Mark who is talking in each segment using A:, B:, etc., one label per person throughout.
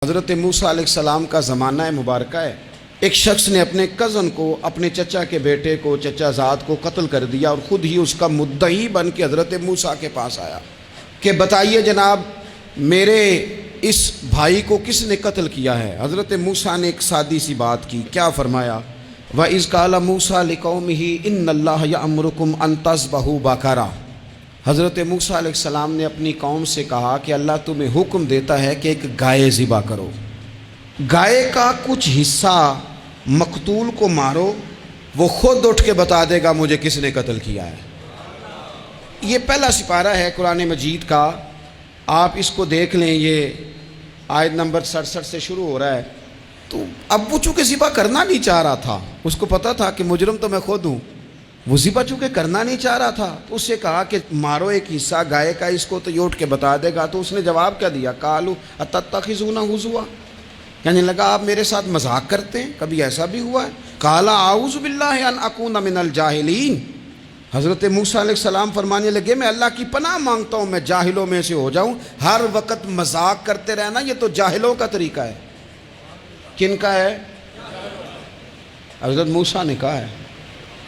A: حضرت موسیٰ علیہ السلام کا زمانہ مبارکہ ہے۔ ایک شخص نے اپنے کزن کو، اپنے چچا کے بیٹے کو، چچا زاد کو قتل کر دیا اور خود ہی اس کا مدعی بن کے حضرت موسیٰ کے پاس آیا کہ بتائیے جناب میرے اس بھائی کو کس نے قتل کیا ہے؟ حضرت موسیٰ نے ایک سادی سی بات کی، کیا فرمایا؟ وَإِذْ قَالَ مُوسَىٰ لِقَوْمِهِ إِنَّ اللَّهَ يَأْمُرُكُمْ أَن تَذْبَحُوا بَقَرَةً۔ حضرت موسیٰ علیہ السلام نے اپنی قوم سے کہا کہ اللہ تمہیں حکم دیتا ہے کہ ایک گائے ذبح کرو، گائے کا کچھ حصہ مقتول کو مارو، وہ خود اٹھ کے بتا دے گا مجھے کس نے قتل کیا ہے۔ یہ پہلا سپارہ ہے قرآن مجید کا، آپ اس کو دیکھ لیں، یہ آیت نمبر 67 سے شروع ہو رہا ہے۔ تو اب وہ چونکہ ذبح کرنا نہیں چاہ رہا تھا، اس کو پتا تھا کہ مجرم تو میں خود ہوں، وہ ذبح چونکہ کرنا نہیں چاہ رہا تھا تو اس سے کہا کہ مارو ایک حصہ گائے کا، اس کو تو یہ اٹھ کے بتا دے گا۔ تو اس نے جواب کیا دیا؟ قالوا اتتخذون ہزوا، کہنے لگا آپ میرے ساتھ مذاق کرتے ہیں، کبھی ایسا بھی ہوا ہے؟ قال اعوذ باللہ ان اکون من الجاہلین، حضرت موسیٰ علیہ السلام فرمانے لگے میں اللہ کی پناہ مانگتا ہوں میں جاہلوں میں سے ہو جاؤں۔ ہر وقت مذاق کرتے رہنا یہ تو جاہلوں کا طریقہ ہے۔ کن کا ہے؟ حضرت موسیٰ نے کہا ہے،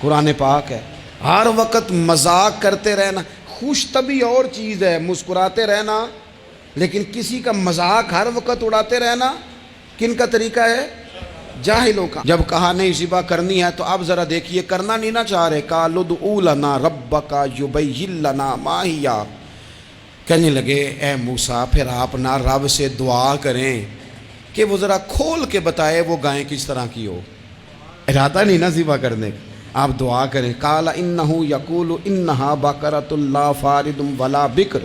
A: قرآن پاک ہے، ہر وقت مذاق کرتے رہنا۔ خوش طبعی اور چیز ہے، مسکراتے رہنا، لیکن کسی کا مذاق ہر وقت اڑاتے رہنا کن کا طریقہ ہے؟ جاہلوں کا۔ جب کہا نہیں ذبح کرنی ہے تو اب ذرا دیکھیے، کرنا نہیں نہ چاہ رہے، قالوا ادع لنا ربک یبین لنا ما ہی، کہنے لگے اے موسیٰ پھر آپ نہ رب سے دعا کریں کہ وہ ذرا کھول کے بتائے وہ گائیں کس طرح کی ہو، ارادہ نہیں نہ ذبح کرنے کا، آپ دعا کریں۔ قال انہ یقول انہا بقرۃ لا فارض ولا بکر،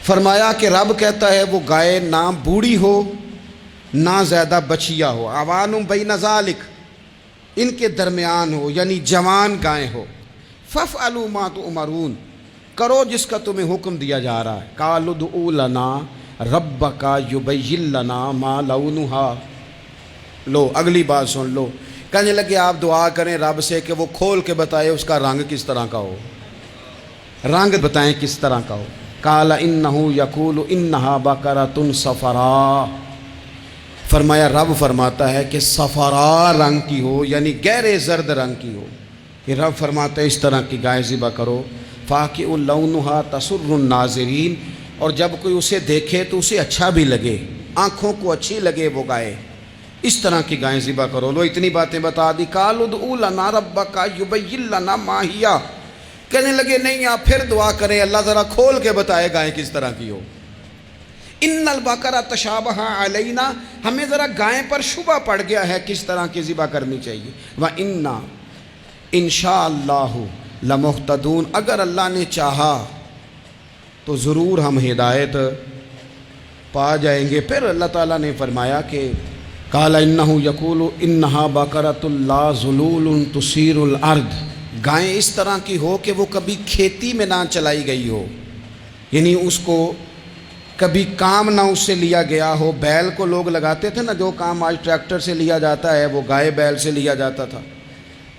A: فرمایا کہ رب کہتا ہے وہ گائے نہ بوڑھی ہو نہ زیادہ بچیا ہو، عوان بین ذالک، ان کے درمیان ہو، یعنی جوان گائے ہو۔ فافعلوا ما تؤمرون، کرو جس کا تمہیں حکم دیا جا رہا ہے۔ قالوا ادع لنا ربک یبین لنا ما لونھا، لو اگلی بات سن لو، کہنے لگے آپ دعا کریں رب سے کہ وہ کھول کے بتائے اس کا رنگ کس طرح کا ہو، رنگ بتائیں کس طرح کا ہو۔ قال انہ یقول انہا بقرۃ صفراء، فرمایا رب فرماتا ہے کہ صفراء رنگ کی ہو، یعنی گہرے زرد رنگ کی ہو۔ کہ رب فرماتا ہے اس طرح کی گائے ذبح کرو۔ فاقع لونھا تسر الناظرین، اور جب کوئی اسے دیکھے تو اسے اچھا بھی لگے، آنکھوں کو اچھی لگے وہ گائے، اس طرح کی گائیں ذبح کرو۔ لو اتنی باتیں بتا دی۔ قالوا ادع لنا ربک یبین لنا ما ہی، کہنے لگے نہیں آپ پھر دعا کریں اللہ ذرا کھول کے بتائے گائیں کس طرح کی ہو۔ ان البقرہ تشابہ علینا، ہمیں ذرا گائیں پر شبہ پڑ گیا ہے کس طرح کی ذبح کرنی چاہیے۔ وَإِنَّا انشاءاللہ لمہتدون، اگر اللہ نے چاہا تو ضرور ہم ہدایت پا جائیں گے۔ پھر اللہ تعالیٰ نے فرمایا کہ قال انہ یقول انہا بقرۃ لا ذلول تثیر الارض، گائیں اس طرح کی ہو کہ وہ کبھی کھیتی میں نہ چلائی گئی ہو، یعنی اس کو کبھی کام نہ اس سے لیا گیا ہو۔ بیل کو لوگ لگاتے تھے نا، جو کام آج ٹریکٹر سے لیا جاتا ہے وہ گائے بیل سے لیا جاتا تھا،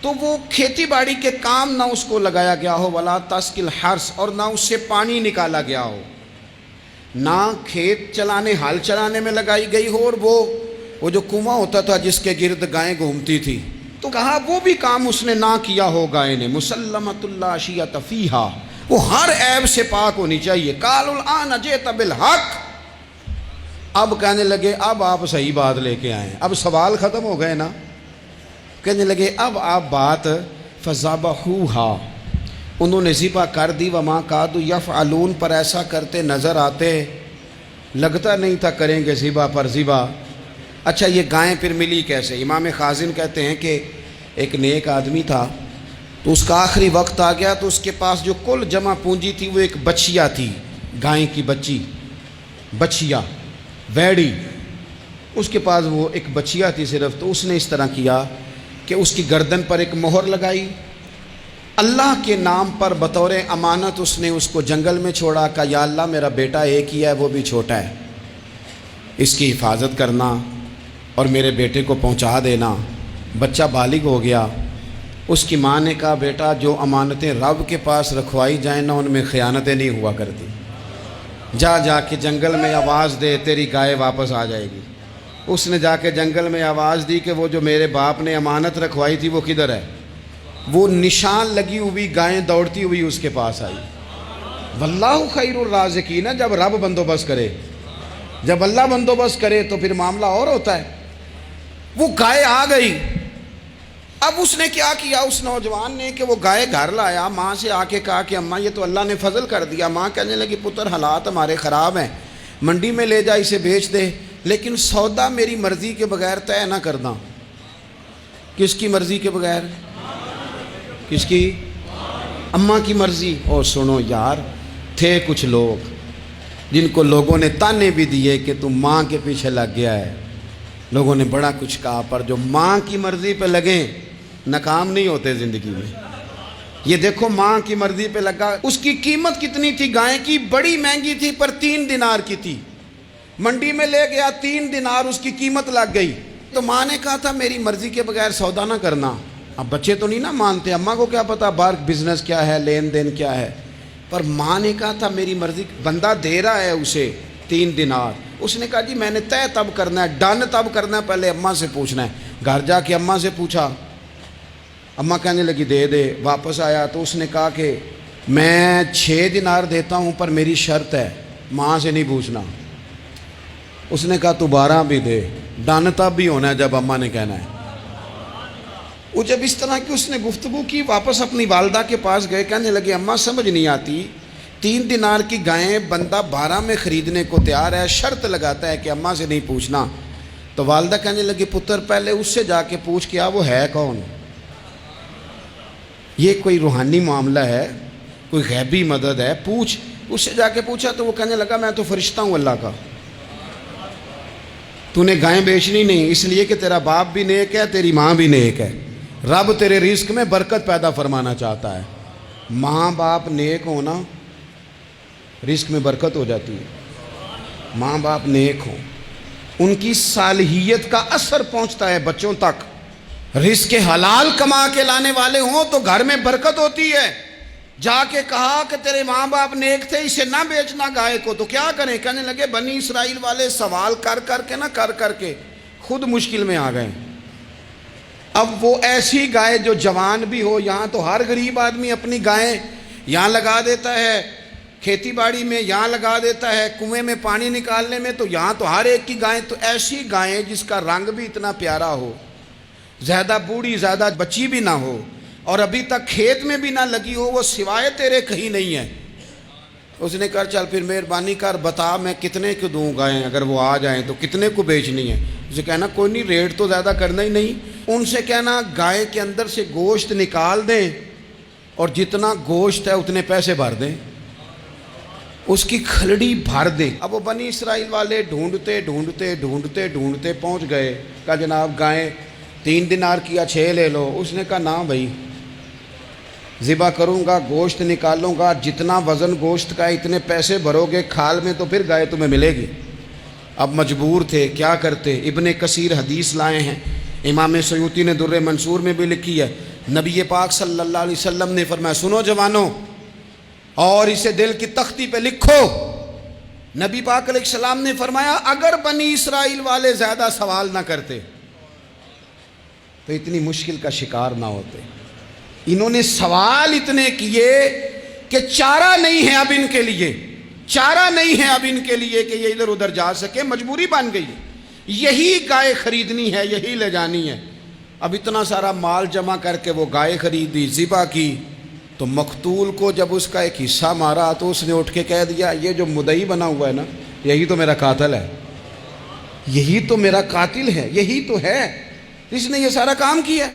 A: تو وہ کھیتی باڑی کے کام نہ اس کو لگایا گیا ہو۔ ولا تسقی الحرث، اور نہ اس سے پانی نکالا گیا ہو، نہ کھیت چلانے ہل چلانے میں لگائی گئی ہو، اور وہ جو کنواں ہوتا تھا جس کے گرد گائیں گھومتی تھی، تو کہا وہ بھی کام اس نے نہ کیا ہو گائے نے۔ مسلمۃ لا شیۃ فیہا، وہ ہر عیب سے پاک ہونی چاہیے۔ قالوا الآن جئت بالحق، اب کہنے لگے اب آپ صحیح بات لے کے آئے، اب سوال ختم ہو گئے نا، کہنے لگے اب آپ بات فذبحوہا، انہوں نے ذبح کر دی۔ وما کادوا یفعلون، پر ایسا کرتے نظر آتے، لگتا نہیں تھا کریں گے ذبح پر ذبح۔ اچھا یہ گائیں پھر ملی کیسے؟ امام خازن کہتے ہیں کہ ایک نیک آدمی تھا، تو اس کا آخری وقت آ گیا تو اس کے پاس جو کل جمع پونجی تھی وہ ایک بچیا تھی، گائیں کی بچی، بچیا ویڑی، اس کے پاس وہ ایک بچیا تھی صرف۔ تو اس نے اس طرح کیا کہ اس کی گردن پر ایک مہر لگائی، اللہ کے نام پر بطور امانت اس نے اس کو جنگل میں چھوڑا، کہا یا اللہ میرا بیٹا ایک ہی ہے وہ بھی چھوٹا ہے، اس کی حفاظت کرنا اور میرے بیٹے کو پہنچا دینا۔ بچہ بالغ ہو گیا، اس کی ماں نے کہا بیٹا جو امانتیں رب کے پاس رکھوائی جائیں نا ان میں خیانتیں نہیں ہوا کرتی، جا کے جنگل میں آواز دے تیری گائے واپس آ جائے گی۔ اس نے جا کے جنگل میں آواز دی کہ وہ جو میرے باپ نے امانت رکھوائی تھی وہ کدھر ہے؟ وہ نشان لگی ہوئی گائیں دوڑتی ہوئی اس کے پاس آئی۔ واللہ خیر الرازقین، جب رب بندوبست کرے، جب اللہ بندوبست کرے تو پھر معاملہ اور ہوتا ہے۔ وہ گائے آ گئی۔ اب اس نے کیا کیا اس نوجوان نے کہ وہ گائے گھر لایا، ماں سے آ کے کہا کہ اماں یہ تو اللہ نے فضل کر دیا۔ ماں کہنے لگی پتر حالات ہمارے خراب ہیں، منڈی میں لے جا اسے بیچ دے، لیکن سودا میری مرضی کے بغیر طے نہ کرنا۔ کس کی مرضی کے بغیر؟ کس کی؟ اماں کی مرضی۔ اور سنو یار، تھے کچھ لوگ جن کو لوگوں نے تانے بھی دیے کہ تم ماں کے پیچھے لگ گیا ہے، لوگوں نے بڑا کچھ کہا، پر جو ماں کی مرضی پہ لگیں ناکام نہیں ہوتے زندگی میں۔ یہ دیکھو ماں کی مرضی پہ لگا۔ اس کی قیمت کتنی تھی گائے کی؟ بڑی مہنگی تھی، پر 3 دینار کی تھی۔ منڈی میں لے گیا، 3 دینار اس کی قیمت لگ گئی۔ تو ماں نے کہا تھا میری مرضی کے بغیر سودا نہ کرنا۔ اب بچے تو نہیں نہ مانتے، اماں کو کیا پتا باہر بزنس کیا ہے، لین دین کیا ہے، پر ماں نے کہا تھا میری مرضی۔ بندہ دے رہا ہے اسے 3 دینار، اس نے کہا جی میں نے طے تب کرنا ہے، ڈن تب کرنا ہے، پہلے اماں سے پوچھنا ہے۔ گھر جا کے اماں سے پوچھا، اماں کہنے لگی دے دے۔ واپس آیا تو اس نے کہا کہ میں 6 دینار دیتا ہوں پر میری شرط ہے، ماں سے نہیں پوچھنا۔ اس نے کہا تو 12 بھی دے، ڈن تب بھی ہونا ہے جب اماں نے کہنا ہے۔ وہ جب اس طرح کی اس نے گفتگو کی، واپس اپنی والدہ کے پاس گئے، کہنے لگے اماں سمجھ نہیں آتی، 3 دینار کی گائیں بندہ 12 میں خریدنے کو تیار ہے، شرط لگاتا ہے کہ اماں سے نہیں پوچھنا۔ تو والدہ کہنے لگی پتر پہلے اس سے جا کے پوچھ کیا وہ ہے کون؟ یہ کوئی روحانی معاملہ ہے، کوئی غیبی مدد ہے، پوچھ۔ اس سے جا کے پوچھا تو وہ کہنے لگا میں تو فرشتہ ہوں اللہ کا، تو نے گائیں بیچنی نہیں، اس لیے کہ تیرا باپ بھی نیک ہے، تیری ماں بھی نیک ہے، رب تیرے رزق میں برکت پیدا فرمانا چاہتا ہے۔ ماں باپ نیک ہونا رزق میں برکت ہو جاتی ہے۔ ماں باپ نیک ہوں، ان کی صالحیت کا اثر پہنچتا ہے بچوں تک۔ رزق حلال کما کے لانے والے ہوں تو گھر میں برکت ہوتی ہے۔ جا کے کہا کہ تیرے ماں باپ نیک تھے، اسے نہ بیچنا گائے کو، تو کیا کریں؟ کہنے لگے بنی اسرائیل والے سوال کر کر کے خود مشکل میں آ گئے۔ اب وہ ایسی گائے جو جوان بھی ہو، یہاں تو ہر غریب آدمی اپنی گائیں یہاں لگا دیتا ہے، کھیتی باڑی میں یہاں لگا دیتا ہے، کنویں میں پانی نکالنے میں، تو یہاں تو ہر ایک کی گائیں، تو ایسی گائیں جس کا رنگ بھی اتنا پیارا ہو، زیادہ بوڑھی زیادہ بچی بھی نہ ہو، اور ابھی تک کھیت میں بھی نہ لگی ہو، وہ سوائے تیرے کہیں نہیں ہے۔ اس نے کہا چل پھر مہربانی کر بتا میں کتنے کو دوں گائیں، اگر وہ آ جائیں تو کتنے کو بیچنی ہے؟ اسے کہنا کوئی نہیں، ریٹ تو زیادہ کرنا ہی نہیں۔ ان سے کہنا گائے کے اندر سے گوشت نکال دیں اور جتنا گوشت ہے اتنے پیسے بھر دیں، اس کی کھلڑی بھر دیں۔ اب وہ بنی اسرائیل والے ڈھونڈتے پہنچ گئے، کہا جناب گائیں 3 دینار کی یا 6 لے لو۔ اس نے کہا نہ بھائی، ذبح کروں گا، گوشت نکالوں گا، جتنا وزن گوشت کا ہے اتنے پیسے بھرو گے، کھال میں تو پھر گائے تمہیں ملے گی۔ اب مجبور تھے، کیا کرتے؟ ابن کثیر حدیث لائے ہیں، امام سیوطی نے در منصور میں بھی لکھی ہے، نبی پاک صلی اللہ علیہ وسلم نے فرمایا سنو جوانوں، اور اسے دل کی تختی پہ لکھو، نبی پاک علیہ السلام نے فرمایا اگر بنی اسرائیل والے زیادہ سوال نہ کرتے تو اتنی مشکل کا شکار نہ ہوتے۔ انہوں نے سوال اتنے کیے کہ چارہ نہیں ہے اب ان کے لیے، چارہ نہیں ہے اب ان کے لیے کہ یہ ادھر ادھر جا سکے، مجبوری بن گئی، یہی گائے خریدنی ہے، یہی لے جانی ہے۔ اب اتنا سارا مال جمع کر کے وہ گائے خریدی، ذبح کی، تو مقتول کو جب اس کا ایک حصہ مارا تو اس نے اٹھ کے کہہ دیا یہ جو مدعی بنا ہوا ہے نا، یہی تو میرا قاتل ہے، یہی تو میرا قاتل ہے، یہی تو ہے، اس نے یہ سارا کام کیا۔